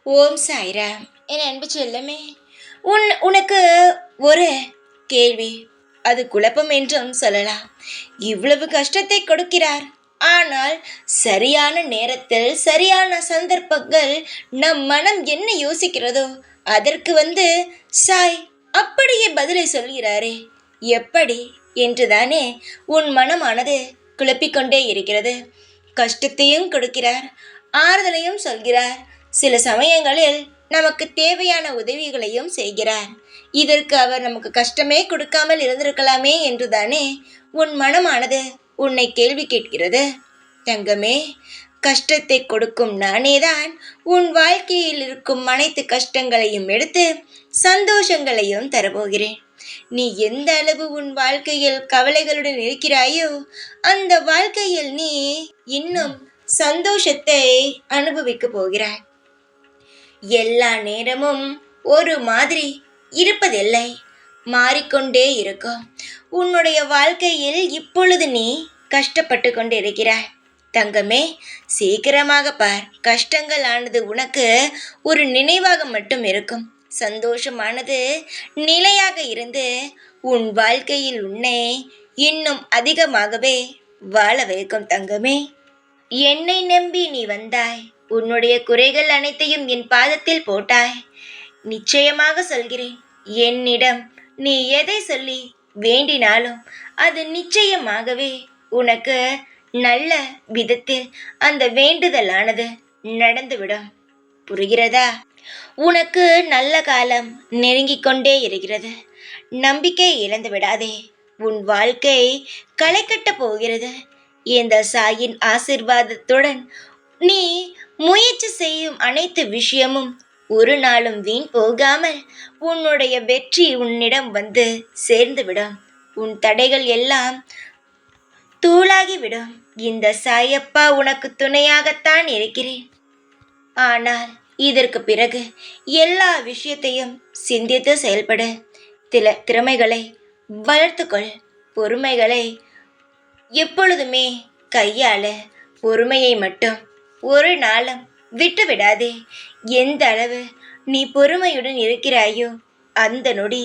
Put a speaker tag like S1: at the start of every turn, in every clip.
S1: ஓம் சாய்ராம். என் அன்பு செல்லமே, உனக்கு ஒரு கேள்வி. அது குழப்பம் என்றும் சொல்லலாம். இவ்வளவு கஷ்டத்தை கொடுக்கிறார், ஆனால் சரியான நேரத்தில் சரியான சந்தர்ப்பங்கள் நம் மனம் என்ன யோசிக்கிறதோ அதற்கு சாய் அப்படியே பதிலை சொல்கிறாரே, எப்படி என்றுதானே உன் மனமானது குழப்பிக்கொண்டே இருக்கிறது. கஷ்டத்தையும் கொடுக்கிறார், ஆறுதலையும் சொல்கிறார், சில சமயங்களில் நமக்கு தேவையான உதவிகளையும் செய்கிறார். இதற்கு அவர் நமக்கு கஷ்டமே கொடுக்காமல் இருந்திருக்கலாமே என்றுதானே உன் மனமானது உன்னை கேள்வி கேட்கிறது. தங்கமே, கஷ்டத்தை கொடுக்கும் நானேதான் உன் வாழ்க்கையில் இருக்கும் அனைத்து கஷ்டங்களையும் எடுத்து சந்தோஷங்களையும் தரப்போகிறேன். நீ எந்த அளவு உன் வாழ்க்கையில் கவலைகளுடன் இருக்கிறாயோ அந்த வாழ்க்கையில் நீ இன்னும் சந்தோஷத்தை அனுபவிக்க போகிறாய். எல்லா நேரமும் ஒரு மாதிரி இருப்பதில்லை, மாறிக்கொண்டே இருக்கும். உன்னுடைய வாழ்க்கையில் இப்பொழுது நீ கஷ்டப்பட்டு கொண்டு இருக்கிறாய். தங்கமே, சீக்கிரமாக பார். கஷ்டங்கள் ஆனது உனக்கு ஒரு நினைவாக மட்டும் இருக்கும். சந்தோஷமானது நிலையாக இருந்து உன் வாழ்க்கையில் உன்னை இன்னும் அதிகமாகவே வாழ வைக்கும். தங்கமே, என்னை நம்பி நீ வந்தாய். உன்னுடைய குறைகள் அனைத்தையும் என் பாதத்தில் போட்டாய். நிச்சயமாக சொல்கிறேன், என்னிடம் நீ எதை சொல்லி வேண்டினாலும் அது நிச்சயமாகவே உனக்கு நல்ல விதத்தில் அந்த வேண்டுதலானது நடந்துவிடும். புரிகிறதா? உனக்கு நல்ல காலம் நெருங்கிக் கொண்டே இருக்கிறது. நம்பிக்கை இழந்து விடாதே. உன் வாழ்க்கை களை கட்டப் போகிறது. இந்த சாயின் ஆசிர்வாதத்துடன் நீ முயற்சி செய்யும் அனைத்து விஷயமும் ஒரு நாளும் வீண் போகாமல் உன்னுடைய வெற்றி உன்னிடம் வந்து சேர்ந்துவிடும். உன் தடைகள் எல்லாம் தூளாகிவிடும். இந்த சாயப்பா உனக்கு துணையாகத்தான் இருக்கிறேன். ஆனால் இதற்கு பிறகு எல்லா விஷயத்தையும் சிந்தித்து செயல்பட திறமைகளை வளர்த்துக்கொள். பொறுமைகளை எப்பொழுதுமே கையாள. பொறுமையை மட்டும் ஒரு நாளும் விட்டு விடாதே. எந்த அளவு நீ பொறுமையுடன் இருக்கிறாயோ அந்த நொடி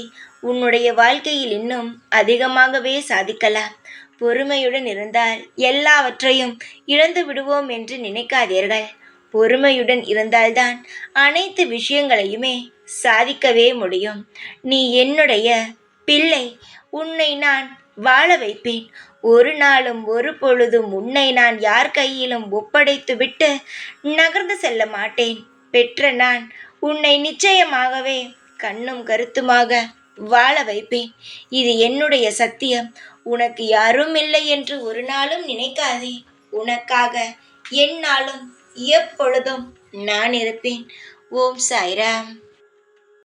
S1: உன்னுடைய வாழ்க்கையில் இன்னும் அதிகமாகவே சாதிக்கலாம். பொறுமையுடன் இருந்தால் எல்லாவற்றையும் இழந்து விடுவோம் என்று நினைக்காதீர்கள். பொறுமையுடன் இருந்தால்தான் அனைத்து விஷயங்களையுமே சாதிக்கவே முடியும். நீ என்னுடைய பிள்ளை. உன்னை நான் வாழ வைப்பேன். ஒரு நாளும் ஒரு பொழுதும் உன்னை நான் யார் கையிலும் ஒப்படைத்து விட்டு நகர்ந்து செல்ல மாட்டேன். பெற்ற நான் உன்னை நிச்சயமாகவே கண்ணும் கருத்துமாக வாழ வைப்பேன். இது என்னுடைய சத்தியம். உனக்கு யாரும் இல்லை என்று ஒரு நாளும் நினைக்காதே. உனக்காக எந்நாளும் எப்பொழுதும் நான் இருப்பேன். ஓம் சாய்ராம்.